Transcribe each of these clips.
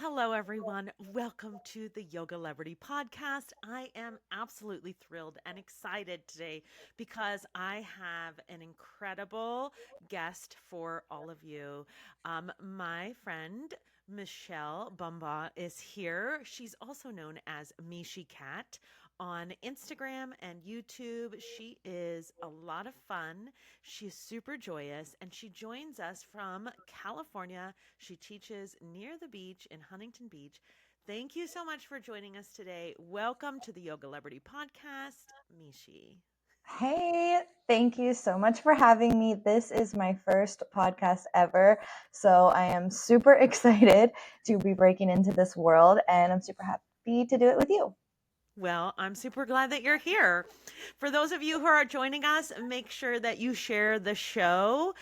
Hello, everyone. Welcome to the Yogalebrity podcast. I am absolutely thrilled and excited today because I have an incredible guest for all of you. My friend Michelle Bumba is here. She's also known as Misheycat on Instagram and YouTube. She is a lot of fun. She's super joyous and she joins us from California. She teaches near the beach in Huntington Beach. Thank you so much for joining us today. Welcome to the Yoga Celebrity podcast, Mishi. Hey, thank you so much for having me. This is my first podcast ever. So I am super excited to be breaking into this world and I'm super happy to do it with you. Well, I'm super glad that you're here. For those of you who are joining us, make sure that you share the show.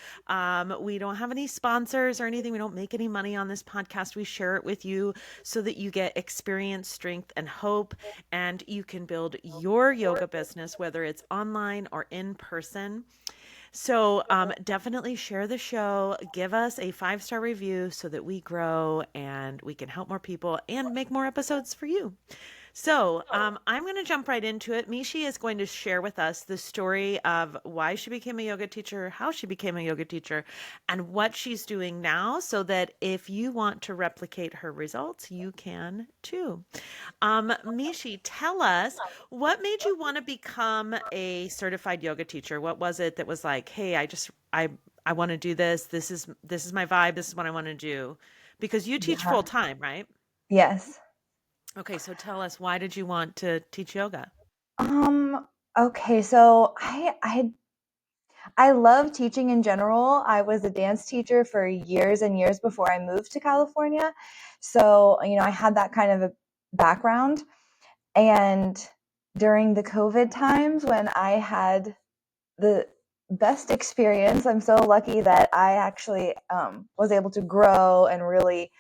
We don't have any sponsors or anything. We don't make any money on this podcast. We share it with you so that you get experience, strength, and hope, and you can build your yoga business, whether it's online or in person. So definitely share the show. Give us a 5-star review so that we grow and we can help more people and make more episodes for you. So I'm going to jump right into it. Mishi is going to share with us the story of why she became a yoga teacher, how she became a yoga teacher, and what she's doing now so that if you want to replicate her results, you can too. Mishi, tell us what made you want to become a certified yoga teacher? What was it that was like, hey, I want to do this. This is my vibe. This is what I want to do. Because you teach Yeah. full time, right? Yes. Okay, so tell us, why did you want to teach yoga? Um okay, so I love teaching in general. I was a dance teacher for years and years before I moved to California. So, I had that kind of a background. And during the COVID times when I had the best experience, I'm so lucky that I actually was able to grow and really,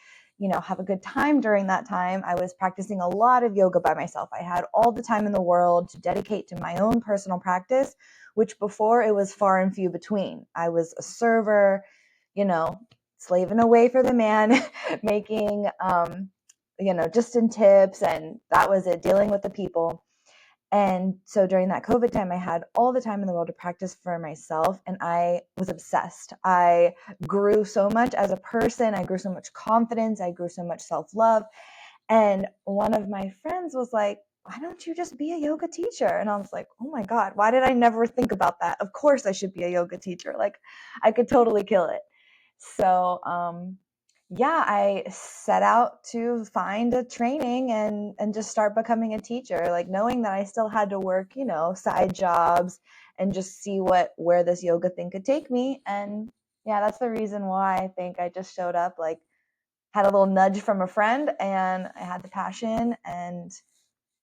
have a good time during that time. I was practicing a lot of yoga by myself. I had all the time in the world to dedicate to my own personal practice, which before it was far and few between. I was a server, you know, slaving away for the man, making, just in tips, and that was it, dealing with the people. And so during that COVID time, I had all the time in the world to practice for myself, and I was obsessed. I grew so much as a person. I grew so much confidence. I grew so much self love. And one of my friends was like, why don't you just be a yoga teacher? And I was like, oh my God, why did I never think about that? Of course I should be a yoga teacher. Like, I could totally kill it. So, yeah, I set out to find a training and just start becoming a teacher, like knowing that I still had to work, side jobs and just see where this yoga thing could take me. And yeah, that's the reason why I think I just showed up, like had a little nudge from a friend and I had the passion and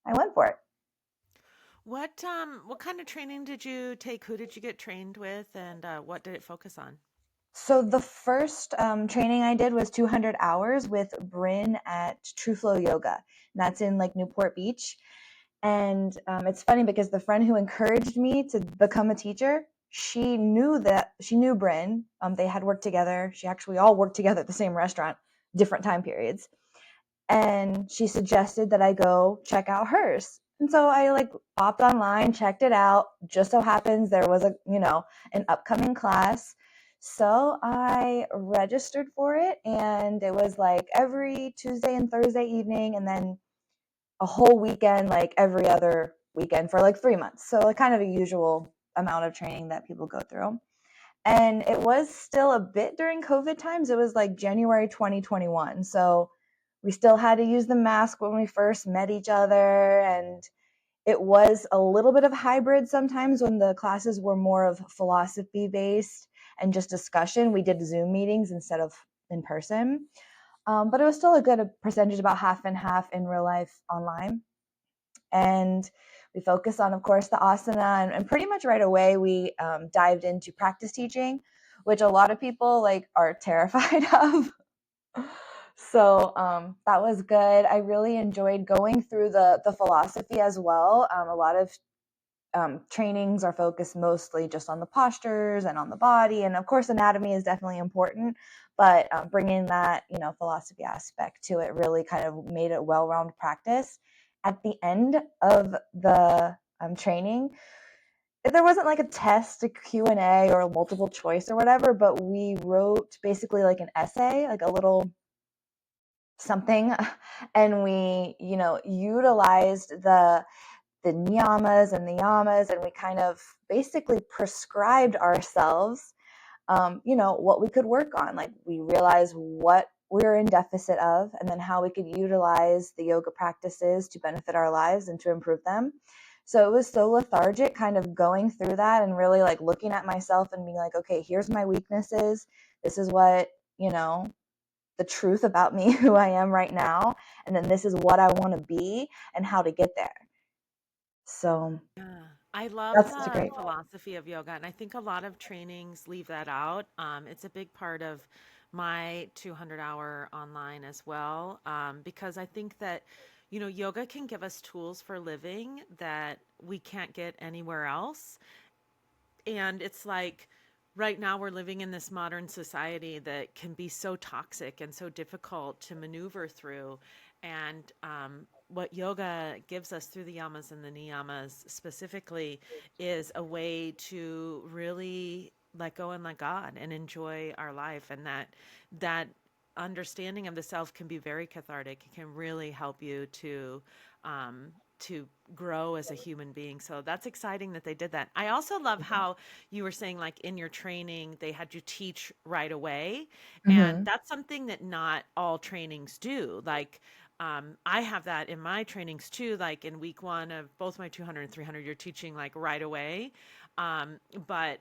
I went for it. What kind of training did you take? Who did you get trained with, and what did it focus on? So the first training I did was 200 hours with Bryn at True Flow Yoga. And that's in like Newport Beach. And it's funny because the friend who encouraged me to become a teacher, she knew Bryn. They had worked together. She actually all worked together at the same restaurant, different time periods. And she suggested that I go check out hers. And so I like popped online, checked it out. Just so happens there was an upcoming class. So I registered for it and it was like every Tuesday and Thursday evening and then a whole weekend like every other weekend for like 3 months. So like kind of a usual amount of training that people go through. And it was still a bit during COVID times. It was like January 2021. So we still had to use the mask when we first met each other. And it was a little bit of hybrid sometimes when the classes were more of philosophy based and just discussion. We did Zoom meetings instead of in person. But it was still a good percentage, about half and half in real life online. And we focused on, of course, the asana, and pretty much right away we dived into practice teaching, which a lot of people like are terrified of. So that was good. I really enjoyed going through the philosophy as well. A lot of trainings are focused mostly just on the postures and on the body, and of course anatomy is definitely important, but bringing that philosophy aspect to it really kind of made it well-rounded practice. At the end of the training, there wasn't like a test, a Q&A, or a multiple choice or whatever, but we wrote basically like an essay, like a little something, and we utilized the niyamas and the yamas, and we kind of basically prescribed ourselves, what we could work on. Like, we realized what we were in deficit of, and then how we could utilize the yoga practices to benefit our lives and to improve them. So it was so lethargic, kind of going through that and really like looking at myself and being like, okay, here's my weaknesses. This is what, the truth about me, who I am right now. And then this is what I want to be and how to get there. So Yeah, I love that's such a the great. philosophy of yoga, and I think a lot of trainings leave that out. It's a big part of my 200-hour online as well, because I think that, yoga can give us tools for living that we can't get anywhere else. And it's like right now we're living in this modern society that can be so toxic and so difficult to maneuver through. And what yoga gives us through the yamas and the niyamas specifically is a way to really let go and let God and enjoy our life. And that understanding of the self can be very cathartic. It can really help you to grow as a human being. So that's exciting that they did that. I also love how you were saying, like, in your training, they had you teach right away. And Mm-hmm. that's something that not all trainings do. Like, I have that in my trainings too. Like in week one of both my 200 and 300, you're teaching like right away. But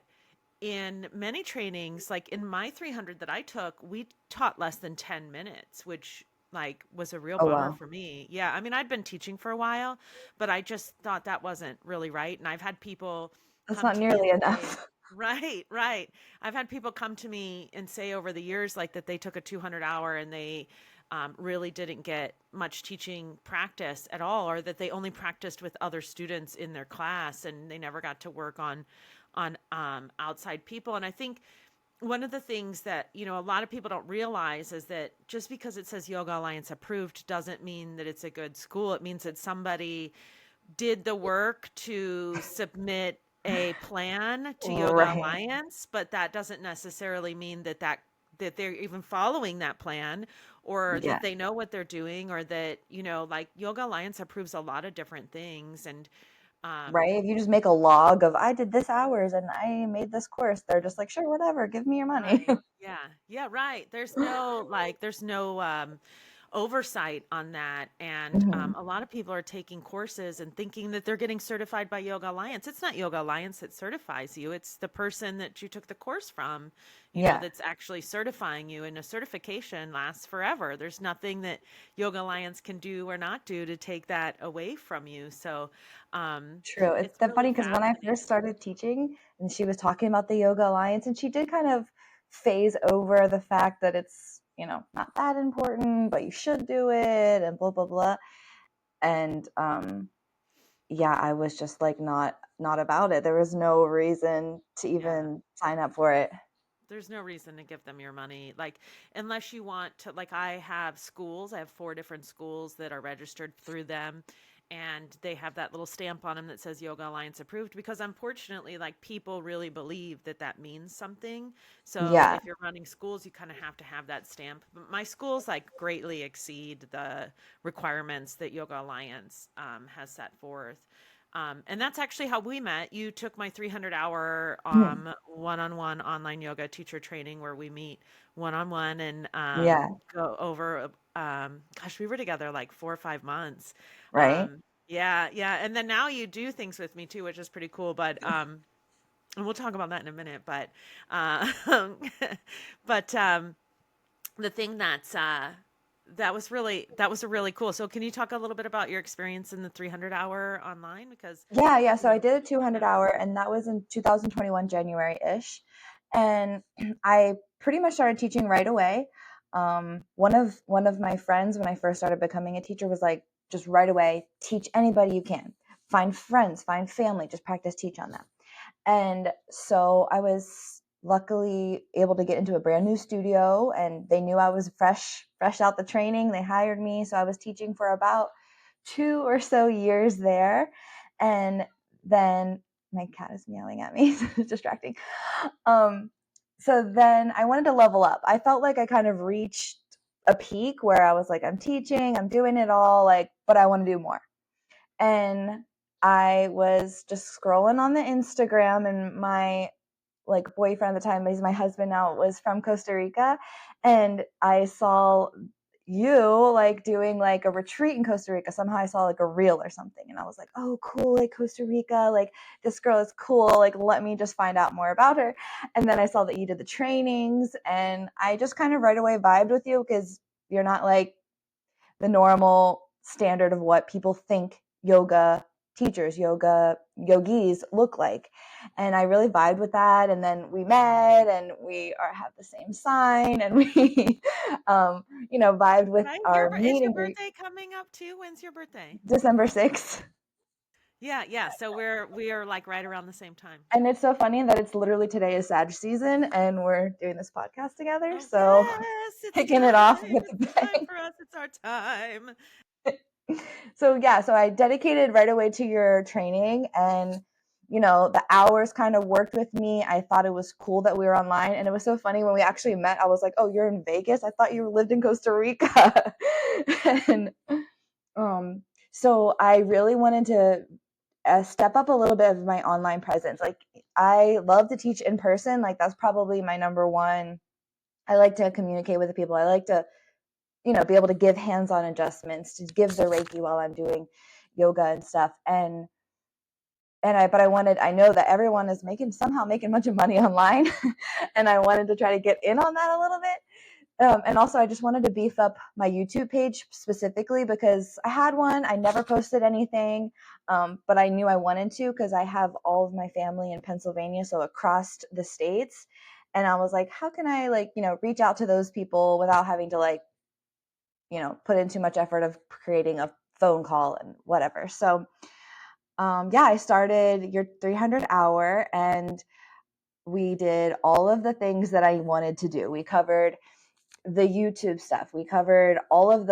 in many trainings, like in my 300 that I took, we taught less than 10 minutes, which like was a real Oh bummer wow, for me. Yeah, I mean, I'd been teaching for a while, but I just thought that wasn't really right. And I've had people that's come not to me and nearly say, enough. right, right. I've had people come to me and say over the years, like that they took a 200-hour and they really didn't get much teaching practice at all, or that they only practiced with other students in their class and they never got to work on outside people. And I think one of the things that a lot of people don't realize is that just because it says Yoga Alliance approved doesn't mean that it's a good school. It means that somebody did the work to submit a plan to Yoga Right. Alliance, but that doesn't necessarily mean that they're even following that plan, or Yeah. that they know what they're doing, or that like Yoga Alliance approves a lot of different things. And um Right. If you just make a log of I did this hours and I made this course, they're just like, sure, whatever, give me your money. Right. Yeah. Yeah, right. There's no oversight on that. And Hmm. a lot of people are taking courses and thinking that they're getting certified by Yoga Alliance. It's not Yoga Alliance that certifies you. It's the person that you took the course from, Yeah. that's actually certifying you. And a certification lasts forever. There's nothing that Yoga Alliance can do or not do to take that away from you. So True. It's it's that really funny because when I first fascinating. started teaching and she was talking about the Yoga Alliance, and she did kind of phase over the fact that it's, not that important, but you should do it and blah blah blah. And yeah, I was just like not about it. There was no reason to Yeah. even sign up for it. There's no reason to give them your money. Like, unless you want to, like, I have schools, I have four different schools that are registered through them. And they have that little stamp on them that says Yoga Alliance approved, because unfortunately, like, people really believe that that means something. So Yeah. if you're running schools, you kind of have to have that stamp. But my schools like greatly exceed the requirements that Yoga Alliance has set forth. And that's actually how we met. You took my 300-hour Mhm. one-on-one online yoga teacher training, where we meet one-on-one and Yeah. go over. Gosh, we were together like 4 or 5 months. Right. Yeah, yeah. And then now you do things with me too, which is pretty cool. But and we'll talk about that in a minute. But uh, but the thing that was a really cool. So can you talk a little bit about your experience in the 300-hour online? Because Yeah, yeah. So I did a yeah. 200 hour, and that was in 2021 January-ish. And I pretty much started teaching right away. One of my friends, when I first started becoming a teacher, was like, just right away, teach anybody you can. find friends, find family, just practice teach on them. And so I was luckily able to get into a brand new studio, and they knew I was fresh out the training. They hired me. So I was teaching for about 2 or so years there. And then my cat is meowing at me. It's distracting. So then I wanted to level up. I felt like I kind of reached a peak where I was like, I'm teaching, I'm doing it all, like, but I want to do more. And I was just scrolling on the Instagram, and my like boyfriend at the time, he's my husband now, was from Costa Rica, and I saw you like doing like a retreat in Costa Rica. Somehow I saw like a reel or something, and I was like, oh cool, like Costa Rica, like this girl is cool, like let me just find out more about her. And then I saw that you did the trainings, and I just kind of right away vibed with you because you're not like the normal standard of what people think yoga teachers, yogis look like. And I really vibed with that. And then we met, and have the same sign, and we, vibed with Right? our Is meet your and greet. birthday coming up too? When's your birthday? December 6th. Yeah, yeah. So we are like right around the same time. And it's so funny that it's literally today is Sag season, and we're doing this podcast together. Oh So yes, it's kicking it off time. with It's the time bang. for us. It's our time. So yeah, so I dedicated right away to your training, and the hours kind of worked with me. I thought it was cool that we were online, and it was so funny when we actually met. I was like, oh, you're in Vegas? I thought you lived in Costa Rica. And um so I really wanted to step up a little bit of my online presence. Like, I love to teach in person. Like, that's probably my number one. I like to communicate with the people. I like to be able to give hands-on adjustments, to give the Reiki while I'm doing yoga and stuff. I know that everyone is somehow making a bunch of money online. And I wanted to try to get in on that a little bit. And also, I just wanted to beef up my YouTube page specifically because I had one. I never posted anything, but I knew I wanted to because I have all of my family in Pennsylvania, so across the states. And I was like, how can I reach out to those people without having to put in too much effort of creating a phone call and whatever. So yeah, I started your 300 hour, and we did all of the things that I wanted to do. We covered the YouTube stuff. We covered all of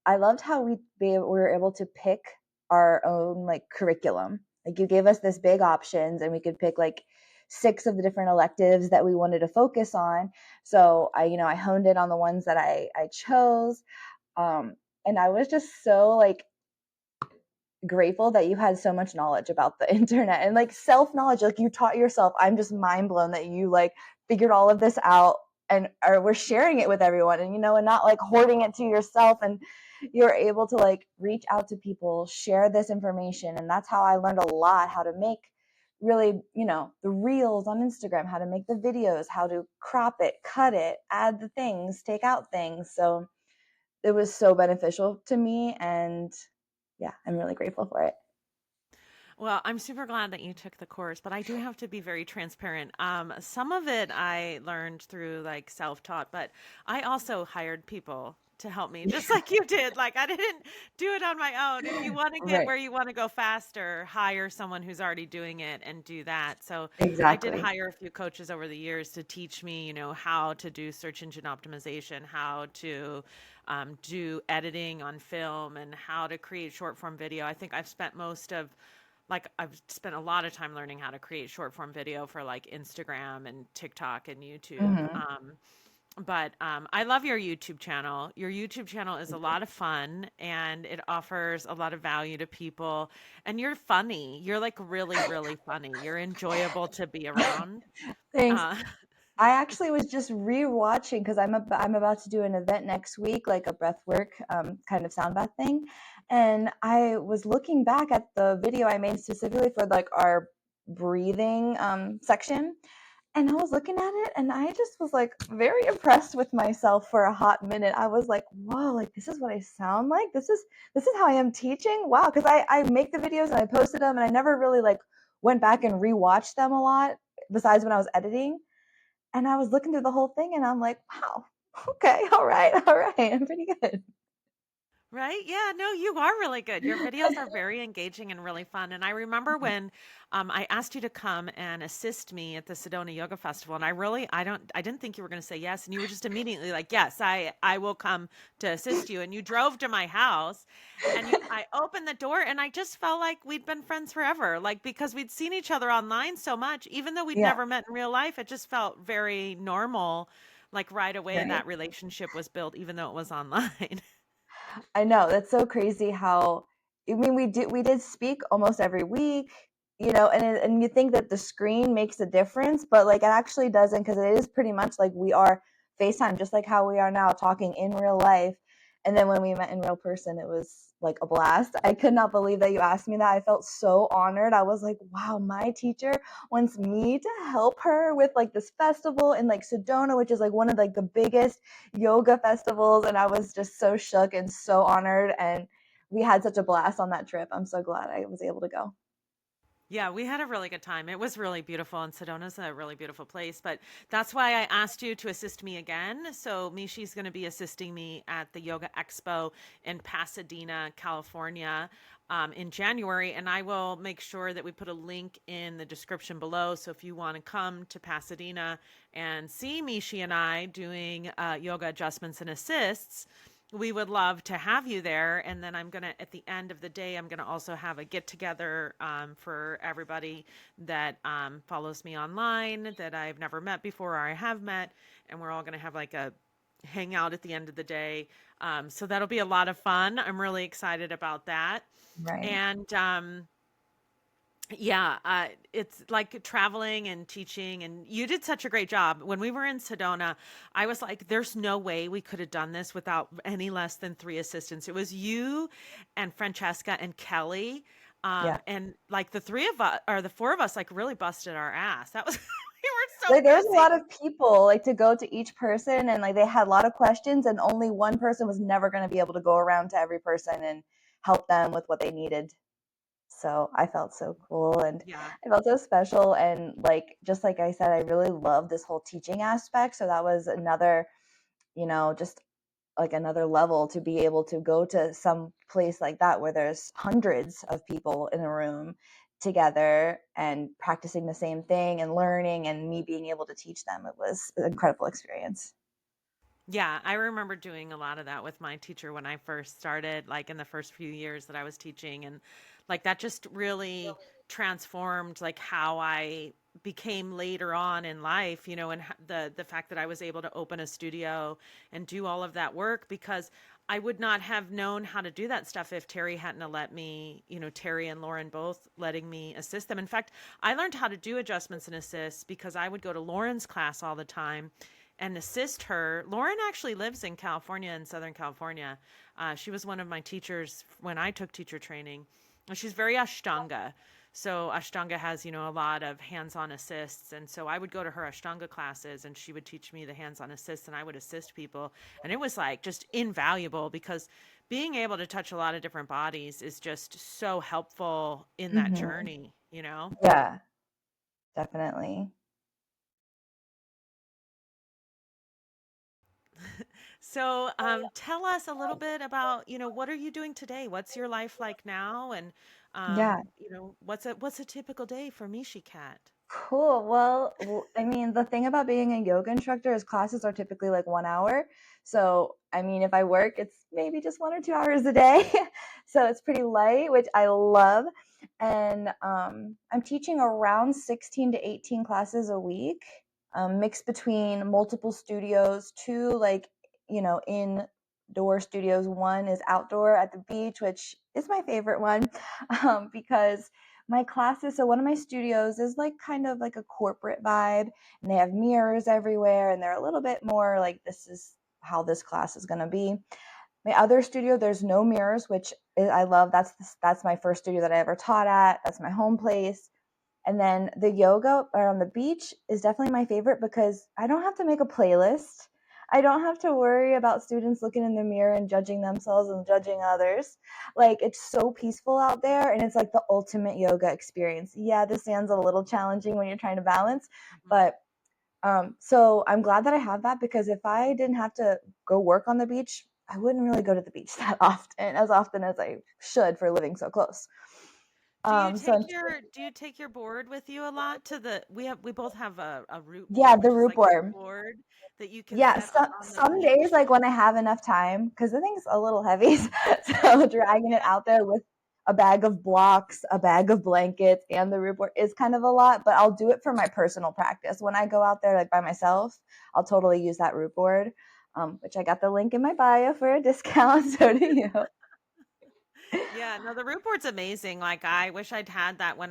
I loved how we were able to pick our own like curriculum. Like, you gave us this big options, and we could pick like 6 of the different electives that we wanted to focus on. So I honed in on the ones that I chose. Um, and I was just so like grateful that you had so much knowledge about the internet and like self-knowledge, like you taught yourself. I'm just mind blown that you like figured all of this out and we're sharing it with everyone, and and not like hoarding it to yourself. And you're able to like reach out to people, share this information. And that's how I learned a lot, how to make really the reels on Instagram, how to make the videos, how to crop it, cut it, add the things, take out things. So it was so beneficial to me, and yeah, I'm really grateful for it. Well, I'm super glad that you took the course, but I do have to be very transparent. Some of it I learned through like self-taught, but I also hired people to help me, just like you did. Like, I didn't do it on my own. If you want to get Right. where you want to go faster, hire someone who's already doing it and do that. So I did Exactly. hire a few coaches over the years to teach me, how to do search engine optimization, how to do editing on film, and how to create short form video. I think I've spent a lot of time learning how to create short form video for like Instagram and TikTok and YouTube. Hmm. But I love your YouTube channel. Your YouTube channel is a lot of fun, and it offers a lot of value to people. And you're funny. You're like really, really funny. You're enjoyable to be around. Thanks. Uh, I actually was just rewatching because I'm about to do an event next week, like a breath work kind of sound bath thing, and I was looking back at the video I made specifically for like our breathing section. And I was looking at it, and I just was like very impressed with myself for a hot minute. I was like, whoa, like this is what I sound like. This is how I am teaching. Wow. Cause I make the videos and I posted them, and I never really like went back and rewatched them a lot besides when I was editing. And I was looking through the whole thing, and I'm like, wow, okay, all right, I'm pretty good. Right? Yeah, no, you are really good. Your videos are very engaging and really fun. And I remember when I asked you to come and assist me at the Sedona Yoga Festival, and I didn't think you were going to say yes, and you were just immediately like, "Yes, I will come to assist you." And you drove to my house, and I opened the door, and I just felt like we'd been friends forever, like because we'd seen each other online so much, even though we'd Yeah, never met in real life. It just felt very normal. Like right away, right. that relationship was built, even though it was online. I know, that's so crazy how I mean, we did speak almost every week, and you think that the screen makes a difference, but, like, it actually doesn't, because it is pretty much like we are FaceTime, just like how we are now talking in real life, and then when we met in real person, it was, like, a blast. I could not believe that you asked me that. I felt so honored. I was like, "Wow, my teacher wants me to help her with, like, this festival in, like, Sedona," which is, like, one of, like, the biggest yoga festivals, and I was just so shook and so honored, and we had such a blast on that trip. I'm so glad I was able to go. Yeah, we had a really good time. It was really beautiful, and Sedona's a really beautiful place. But that's why I asked you to assist me again. So Mishi's going to be assisting me at the Yoga Expo in Pasadena, California, in January, and I will make sure that we put a link in the description below. So if you want to come to Pasadena and see Mishi and I doing yoga adjustments and assists, we would love to have you there. And then I'm going to, at the end of the day, I'm going to also have a get together for everybody that follows me online that I've never met before or I have met. And we're all going to have like a hangout at the end of the day. So that'll be a lot of fun. I'm really excited about that. Right. And yeah, it's like traveling and teaching, and you did such a great job. When we were in Sedona, I was like, there's no way we could have done this without any less than three assistants. It was you and Francesca and Kelly. Yeah. And like the three of us, or the four of us, like really busted our ass. That was, we were so Like, there was a lot busy. of people, like, to go to each person, and, like, they had a lot of questions, and only one person was never gonna be able to go around to every person and help them with what they needed. So, I felt so cool, and Yeah. I felt so special, and, like, just like I said, I really love this whole teaching aspect, so that was another, just like another level to be able to go to some place like that where there's hundreds of people in a room together and practicing the same thing and learning and me being able to teach them. It was an incredible experience. Yeah, I remember doing a lot of that with my teacher when I first started, like in the first few years that I was teaching. And like that just really transformed like how I became later on in life, and the fact that I was able to open a studio and do all of that work because I would not have known how to do that stuff if Terry hadn't have let me, Terry and Lauren both letting me assist them. In fact, I learned how to do adjustments and assists because I would go to Lauren's class all the time and assist her. Lauren actually lives in California, in Southern California. She was one of my teachers when I took teacher training. She's very Ashtanga. So Ashtanga has, a lot of hands-on assists. And so I would go to her Ashtanga classes and she would teach me the hands-on assists and I would assist people. And it was like just invaluable because being able to touch a lot of different bodies is just so helpful in that Hmm. journey. Yeah, definitely. So, tell us a little bit about, what are you doing today? What's your life like now? And, Yeah. what's a typical day for Misheycat? Cool. Well, I mean, the thing about being a yoga instructor is classes are typically like 1 hour. So, I mean, if I work, it's maybe just 1 or 2 hours a day. So it's pretty light, which I love. And I'm teaching around 16 to 18 classes a week, mixed between multiple studios, two like, indoor studios. One is outdoor at the beach, which is my favorite one, because my classes, so one of my studios is like kind of like a corporate vibe, and they have mirrors everywhere, and they're a little bit more like, this is how this class is going to be. My other studio, there's no mirrors, which I love. That's my first studio that I ever taught at. That's my home place. And then the yoga or on the beach is definitely my favorite because I don't have to make a playlist. I don't have to worry about students looking in the mirror and judging themselves and judging others. Like, it's so peaceful out there, and it's like the ultimate yoga experience. Yeah, this sounds a little challenging when you're trying to balance, Mhm. but so I'm glad that I have that, because if I didn't have to go work on the beach, I wouldn't really go to the beach that often as I should for living so close. So Do you take your board with you a lot to the we both have a root yeah, board, the which is root like this board. board that you can Yeah, set up some on the some days, beach. like when I have enough time, because the thing's a little heavy, so dragging it Yeah. out there with a bag of blocks, a bag of blankets, and the root board is kind of a lot. But I'll do it for my personal practice. When I go out there like by myself, I'll totally use that root board, which I got the link in my bio for a discount. So do you? Yeah, no, the root board's amazing. Like I wish I'd had that when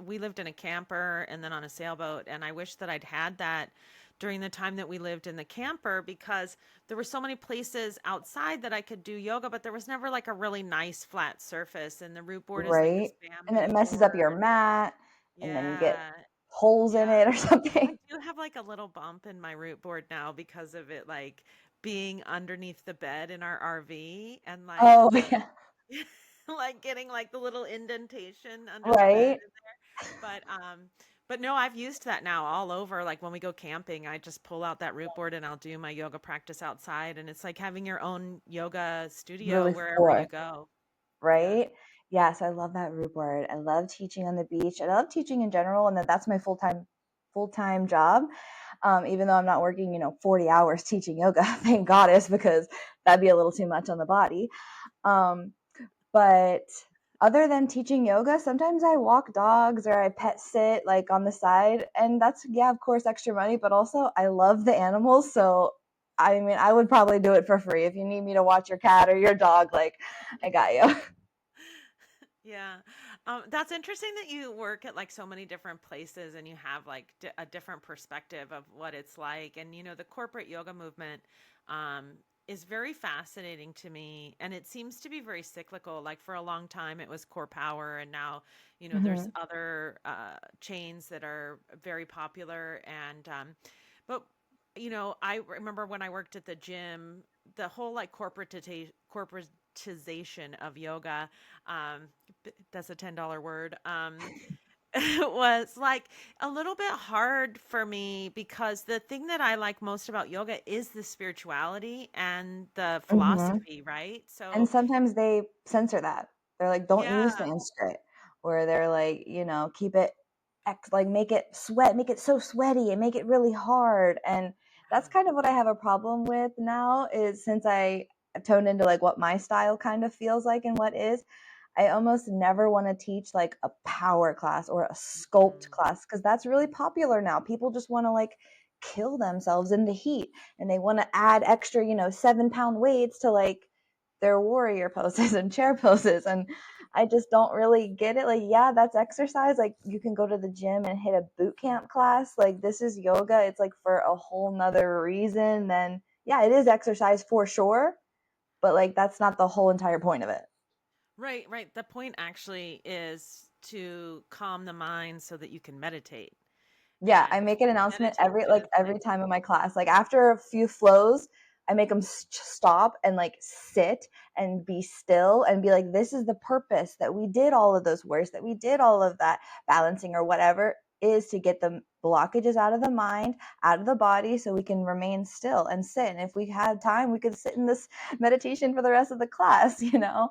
we lived in a camper and then on a sailboat, and I wish that I'd had that during the time that we lived in the camper because there were so many places outside that I could do yoga, but there was never like a really nice flat surface, and the root board is like Right? this And then it bamboo messes up your board. mat, and then you get Yeah. holes in Yeah. it or I something. do have like a little bump in my root board now because of it like being underneath the bed in our RV and like Oh, getting yeah. like getting like the little indentation under the bed Right? in there. But no, I've used that now all over. Like when we go camping, I just pull out that root board and I'll do my yoga practice outside and it's like having your own yoga studio Really wherever you for. go. Yeah. Right? Yes, I love that root board. I love teaching on the beach. I love teaching in general, and that's my full-time job. Even though I'm not working, 40 hours teaching yoga, thank goddess, because that'd be a little too much on the body. Um, but other than teaching yoga, sometimes I walk dogs or I pet sit like on the side, and that's yeah, of course, extra money, but also I love the animals, so I mean, I would probably do it for free if you need me to watch your cat or your dog, like I got you. Yeah. That's interesting that you work at like so many different places and you have like a different perspective of what it's like. And, the corporate yoga movement um, is very fascinating to me. And it seems to be very cyclical. Like for a long time, it was Core Power. And now, there's Mhm. other chains that are very popular. But, I remember when I worked at the gym, the whole like corporatization of yoga um, that's a $10 word, was like a little bit hard for me because the thing that I like most about yoga is the spirituality and the Mhm. philosophy, right? And So, sometimes they censor that. They're like, "Don't use yeah. Sanskrit," or they're like, "Keep it like make it so sweaty and make it really hard." And that's kind of what I have a problem with now is since I toned into like what my style kind of feels like and what is, I almost never want to teach like a power class or a sculpt Mm, class because that's really popular now. People just want to like kill themselves in the heat and they want to add extra, 7 pound weights to like their warrior poses and chair poses. And I just don't really get it. Like, yeah, that's exercise. Like, you can go to the gym and hit a boot camp class. Like, this is yoga. It's like for a whole nother reason. Then, yeah, it is exercise for sure. But like, that's not the whole entire point of it. right, right. The point actually is to calm the mind so that you can meditate. Yeah, And I make an announcement meditation is like, every time in my class. Like after a few flows, I make them stop and like sit and be still and be like, this is the purpose that we did all of those words, that we did all of that balancing or whatever is to get the blockages out of the mind, out of the body, so we can remain still and sit. And if we had time, we could sit in this meditation for the rest of the class, you know?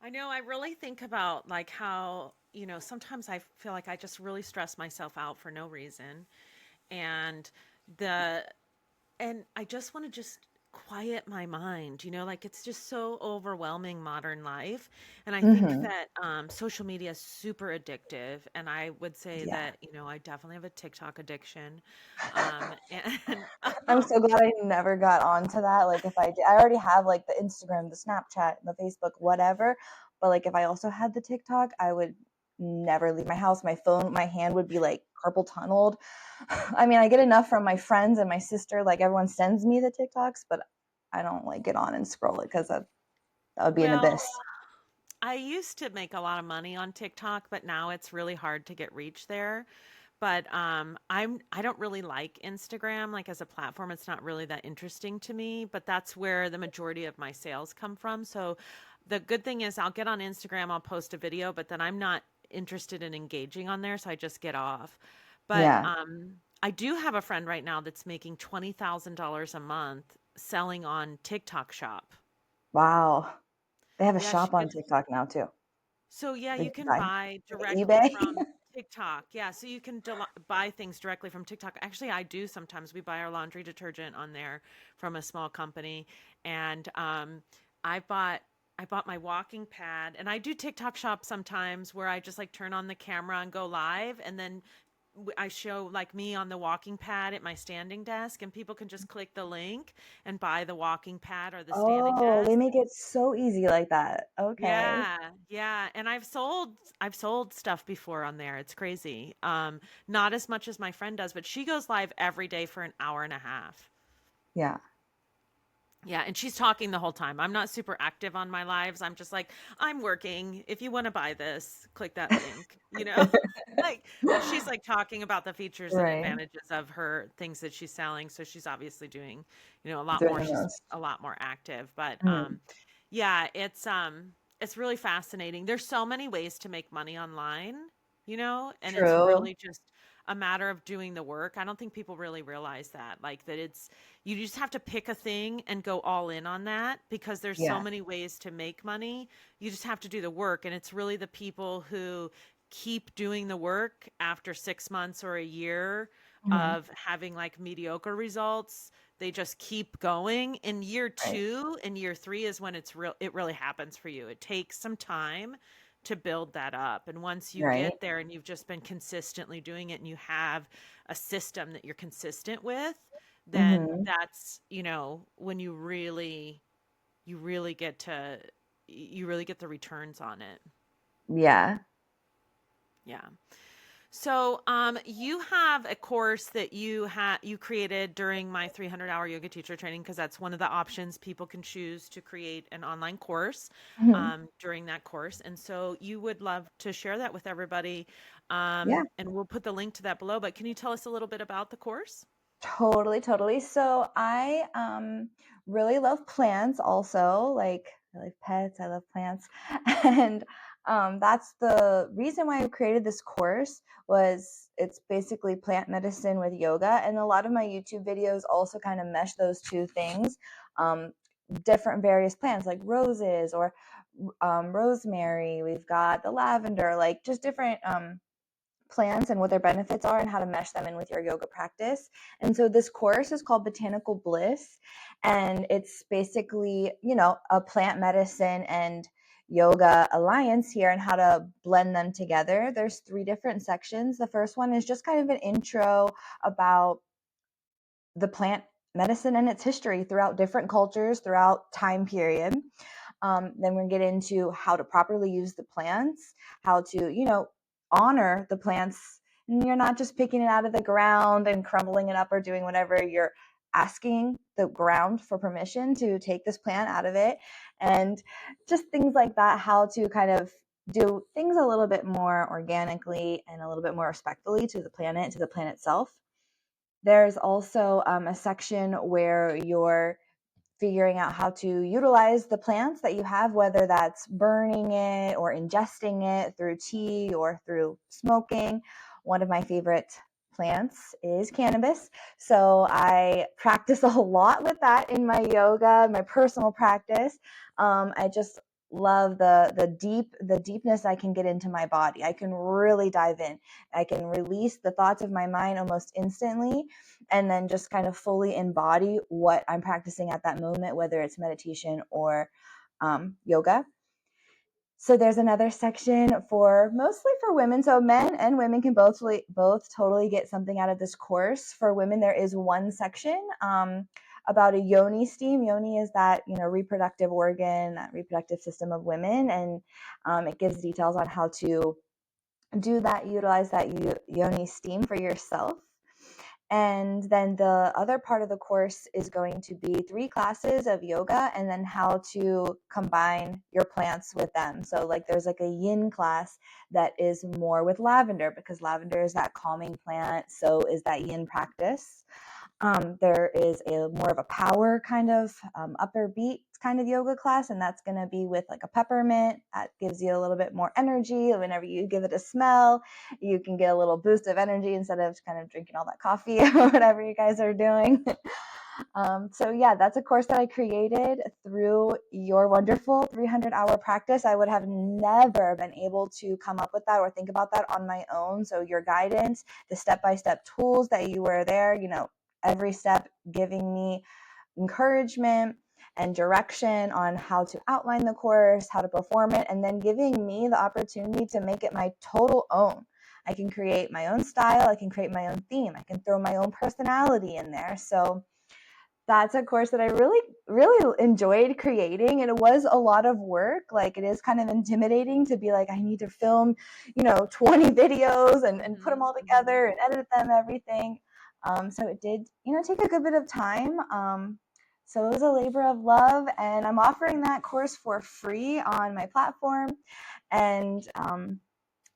I know I really think about like how, sometimes I feel like I just really stress myself out for no reason. And the and I just want to just quiet my mind, like it's just so overwhelming modern life. And I think Hmm. that social media is super addictive. And I would say Yeah. that, I definitely have a TikTok addiction. And I'm so glad I never got onto that. Like, if I did, I already have like the Instagram, the Snapchat, the Facebook, whatever. But like, if I also had the TikTok, I would never leave my house. My phone, my hand would be like carpal tunneled. I mean, I get enough from my friends and my sister. Like, everyone sends me the TikToks, but I don't like get on and scroll it because that would be an well, abyss. I used to make a lot of money on TikTok, but now it's really hard to get reach there. But I don't really like Instagram like as a platform. It's not really that interesting to me, but that's where the majority of my sales come from. So the good thing is I'll get on Instagram, I'll post a video, but then I'm not interested in engaging on there, so I just get off. But Yeah. I do have a friend right now that's making $20,000 a month selling on TikTok Shop. Wow. They have a Yeah, shop on TikTok now too. so yeah, Like you you can can buy buy like directly eBay. from TikTok. Yeah, so you can buy things directly from TikTok. Actually, I do sometimes. We buy our laundry detergent on there from a small company, and I bought I bought my walking pad, and I do TikTok shop sometimes where I just like turn on the camera and go live, and then I show like me on the walking pad at my standing desk, and people can just click the link and buy the walking pad or the standing Oh, they desk. make it so easy like that. Okay. Yeah, yeah, and I've sold stuff before on there. It's crazy. Not as much as my friend does, but she goes live every day for an hour and a half. Yeah. Yeah, and she's talking the whole time. I'm not super active on my lives. I'm just like, I'm working. If you want to buy this, click that link, you know? Like, but she's like talking about the features and Right. advantages of her things that she's selling. So she's obviously doing, a lot Doing more. the She's most. a lot more active. But Mhm. yeah, it's really fascinating. There's so many ways to make money online, and it's True. really just a matter of doing the work. I don't think people really realize that. Like that it's you just have to pick a thing and go all in on that because there's so Yeah. many ways to make money. You just have to do the work, and it's really the people who keep doing the work after 6 months or a year Mhm. of having like mediocre results. They just keep going. In year Right. 2 and year 3 is when it really happens for you. It takes some time to build that up. And once you Right. get there and you've just been consistently doing it and you have a system that you're consistent with, then Mhm. that's, when you really get to you really get the returns on it. Yeah. Yeah. So, you have a course that you created during my 300-hour yoga teacher training because that's one of the options people can choose to create an online course Mhm. during that course. And so, you would love to share that with everybody, Yeah. and we'll put the link to that below. But can you tell us a little bit about the course? Totally, totally. So I really love plants also. Like I like pets, I love plants. And that's the reason why I created this course was it's basically plant medicine with yoga. And a lot of my YouTube videos also kind of mesh those two things. Um, Different various plants like roses or rosemary. We've got the lavender, like just different plants and what their benefits are and how to mesh them in with your yoga practice. And so this course is called Botanical Bliss, and it's basically, a plant medicine and yoga alliance here and how to blend them together. There's 3 different sections. The first one is just kind of an intro about the plant medicine and its history throughout different cultures, throughout time period. Then we're going to get into how to properly use the plants, how to, honor the plants. And you're not just picking it out of the ground and crumbling it up or doing whatever. You're asking the ground for permission to take this plant out of it. And just things like that, how to kind of do things a little bit more organically and a little bit more respectfully to the plant itself. There's also a section where you're figuring out how to utilize the plants that you have, whether that's burning it or ingesting it through tea or through smoking. One of my favorite plants is cannabis. So I practice a lot with that in my yoga, my personal practice. I just love the deepness I can get into my body. I can really dive in. I can release the thoughts of my mind almost instantly and then just kind of fully embody what I'm practicing at that moment, whether it's meditation or yoga. So there's another section for mostly for women. So men and women can both totally get something out of this course. For women, there is one section about a yoni steam. Yoni is that reproductive organ, that reproductive system of women, and it gives details on how to utilize that yoni steam for yourself. And then the other part of the course is going to be 3 classes of yoga and then how to combine your plants with them. So like there's like a yin class that is more with lavender because lavender is that calming plant. So is that yin practice. There is a more of a power kind of upper beat kind of yoga class, and that's going to be with like a peppermint. That gives you a little bit more energy. Whenever you give it a smell, you can get a little boost of energy instead of kind of drinking all that coffee or whatever you guys are doing. So yeah, that's a course that I created through your wonderful 300-hour practice. I would have never been able to come up with that or think about that on my own. So your guidance, the step-by-step tools that you were there, every step giving me encouragement and direction on how to outline the course, how to perform it, and then giving me the opportunity to make it my total own. I can create my own style, I can create my own theme, I can throw my own personality in there. So that's a course that I really, really enjoyed creating. And it was a lot of work. Like, it is kind of intimidating to be like, I need to film, 20 videos and put them all Hmm. together and edit them, everything. So it did, take a good bit of time. So it was a labor of love. And I'm offering that course for free on my platform. And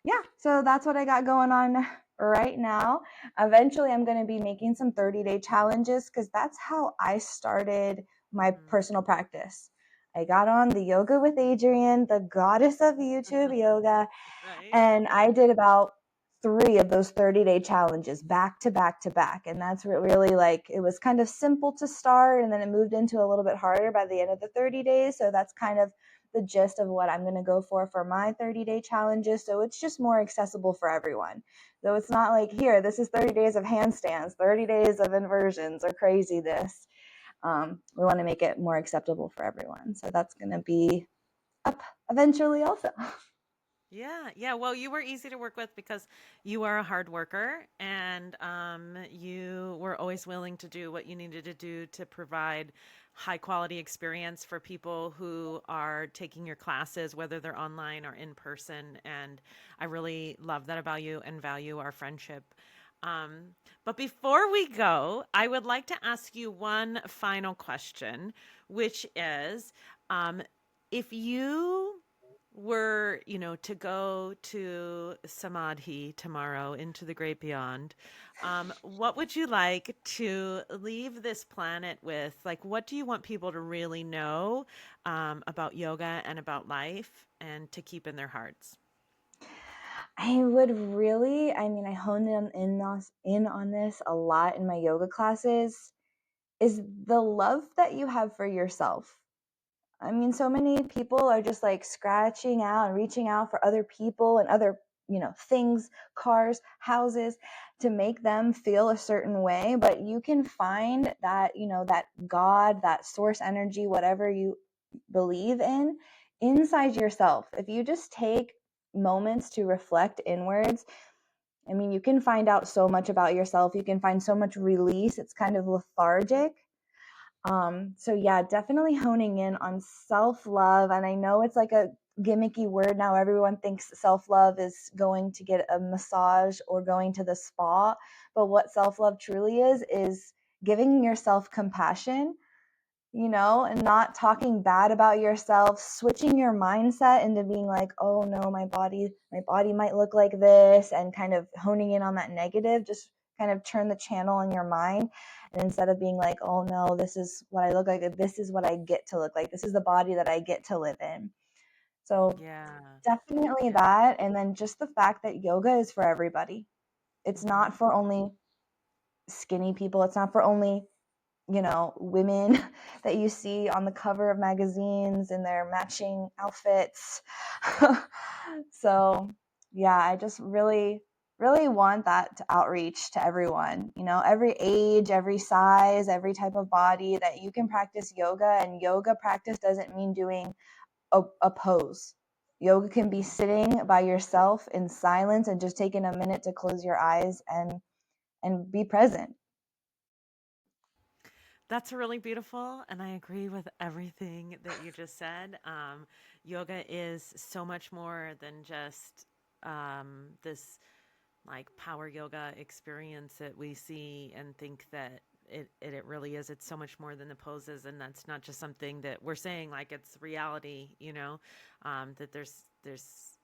yeah, so that's what I got going on right now. Eventually, I'm going to be making some 30-day challenges because that's how I started my personal practice. I got on the Yoga with Adrienne, the goddess of YouTube yoga, Right. and I did about 3 of those 30-day challenges back to back to back. And that's really, like, it was kind of simple to start, and then it moved into a little bit harder by the end of the 30 days. So that's kind of the gist of what I'm going to go for my 30-day challenges. So it's just more accessible for everyone. So it's not like, here, this is 30 days of handstands, 30 days of inversions or craziness. We want to make it more acceptable for everyone. So that's going to be up eventually also. Yeah, yeah. Well, you were easy to work with because you are a hard worker and you were always willing to do what you needed to do to provide high quality experience for people who are taking your classes, whether they're online or in person. And I really love that about you and value our friendship. But before we go, I would like to ask you one final question, which is um, if you were, to go to Samadhi tomorrow into the great beyond, what would you like to leave this planet with? Like, what do you want people to really know about yoga and about life and to keep in their hearts? I would really, I honed in on this a lot in my yoga classes, is the love that you have for yourself. So many people are just like scratching out and reaching out for other people and other, things, cars, houses to make them feel a certain way. But you can find that, that God, that source energy, whatever you believe in, inside yourself. If you just take moments to reflect inwards, you can find out so much about yourself. You can find so much release. It's kind of lethargic. So yeah, definitely honing in on self-love. And I know it's like a gimmicky word now. Everyone thinks self-love is going to get a massage or going to the spa. But what self-love truly is giving yourself compassion, and not talking bad about yourself, switching your mindset into being like, oh no, my body might look like this, and kind of honing in on that negative, just kind of turn the channel in your mind. And instead of being like, oh no, this is what I look like, this is what I get to look like, this is the body that I get to live in. So Yeah, definitely yeah. that. And then just the fact that yoga is for everybody. It's Hmm. not for only skinny people. It's not for only women that you see on the cover of magazines in their matching outfits. So, yeah, I just really, really want that to outreach to everyone, every age, every size, every type of body, that you can practice yoga. And yoga practice doesn't mean doing a pose. Yoga can be sitting by yourself in silence and just taking a minute to close your eyes and be present. That's really beautiful, and I agree with everything that you just said. Yoga is so much more than just this like power yoga experience that we see and think that it really is. It's so much more than the poses, and that's not just something that we're saying like it's reality, that there's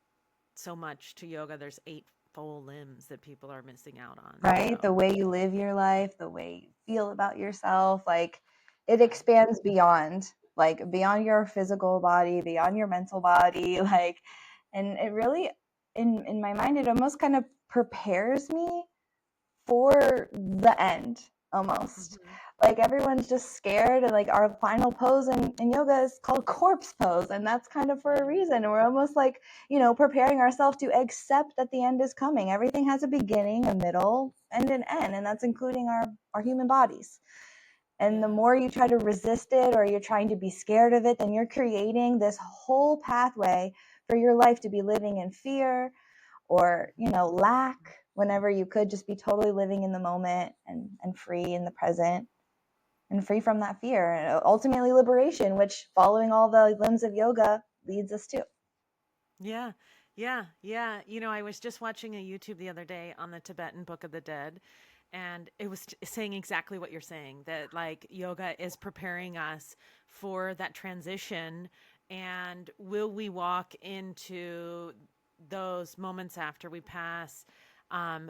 so much to yoga. There's eight full limbs that people are missing out on. Right? The So, way you live your life, the way you feel about yourself, like, it right. expands beyond, like, beyond your physical body, beyond your mental body, like, and it really, in my mind, it almost kind of prepares me for the end. almost. Hmm. Like everyone's just scared, and like our final pose in yoga is called corpse pose, and that's kind of for a Yeah. reason. We're almost like, preparing ourselves to accept that the end is coming. Everything has a beginning, a middle, and an end, and that's including our human bodies. And the Yeah. more you try to resist it, or you're trying to be scared of it, then you're creating this whole pathway for your life to be living in fear or, lack, whenever you could just be totally living in the moment and free in the present and free from that fear, and ultimately liberation, which following all the limbs of yoga leads us to. Yeah. Yeah. Yeah. I was just watching a YouTube the other day on the Tibetan Book of the Dead, and it was saying exactly what you're saying, that like yoga is preparing us for that transition. And will we walk into those moments after we pass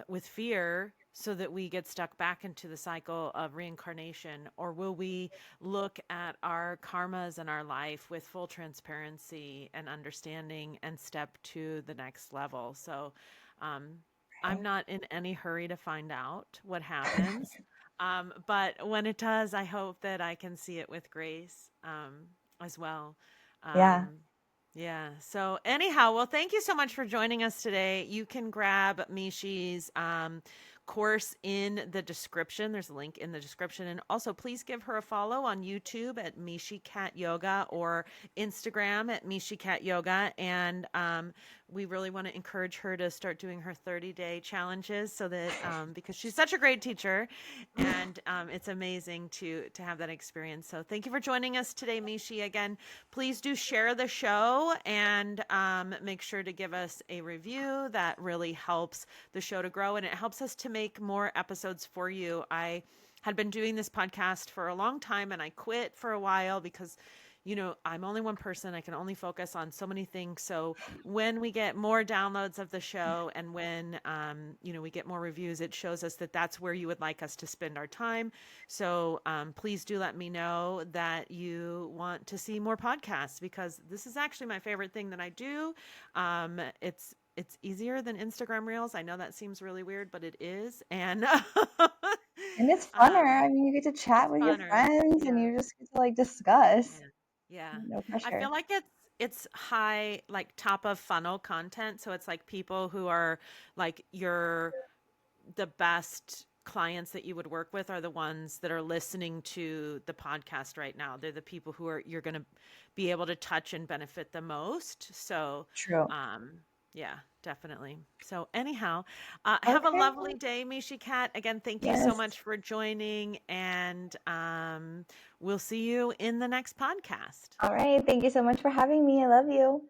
with fear so that we get stuck back into the cycle of reincarnation? Or will we look at our karmas and our life with full transparency and understanding and step to the next level? So um, I'm Right? not in any hurry to find out what happens. But when it does, I hope that I can see it with grace as well. Yeah. Um, yeah. So anyhow, well, thank you so much for joining us today. You can grab Mishi's course in the description. There's a link in the description. And also, please give her a follow on YouTube at Misheycat Yoga or Instagram at Misheycat Yoga. And we really want to encourage her to start doing her 30-day challenges, so that because she's such a great teacher, and it's amazing to have that experience. So thank you for joining us today, Mishi. Again, please do share the show, and make sure to give us a review. That really helps the show to grow, and it helps us to make more episodes for you. I had been doing this podcast for a long time, and I quit for a while because I'm only one person. I can only focus on so many things. So when we get more downloads of the show, and when we get more reviews, it shows us that that's where you would like us to spend our time. So please do let me know that you want to see more podcasts, because this is actually my favorite thing that I do. It's easier than Instagram Reels. I know that seems really weird, but it is. And And it's funner. um, I mean, you get to chat it's with your funner. friends and Yeah. you just get to like discuss. Yeah. Yeah. No I feel pressure. like it's high, like top of funnel content. So it's like people who are like the best clients that you would work with are the ones that are listening to the podcast right now. They're the people who are you're going to be able to touch and benefit the most. So, True. um, yeah, definitely. So, anyhow, have a Okay. lovely day, Mishi Cat. Again, thank you so Yes. much for joining, and we'll see you in the next podcast. All right. Thank you so much for having me. I love you.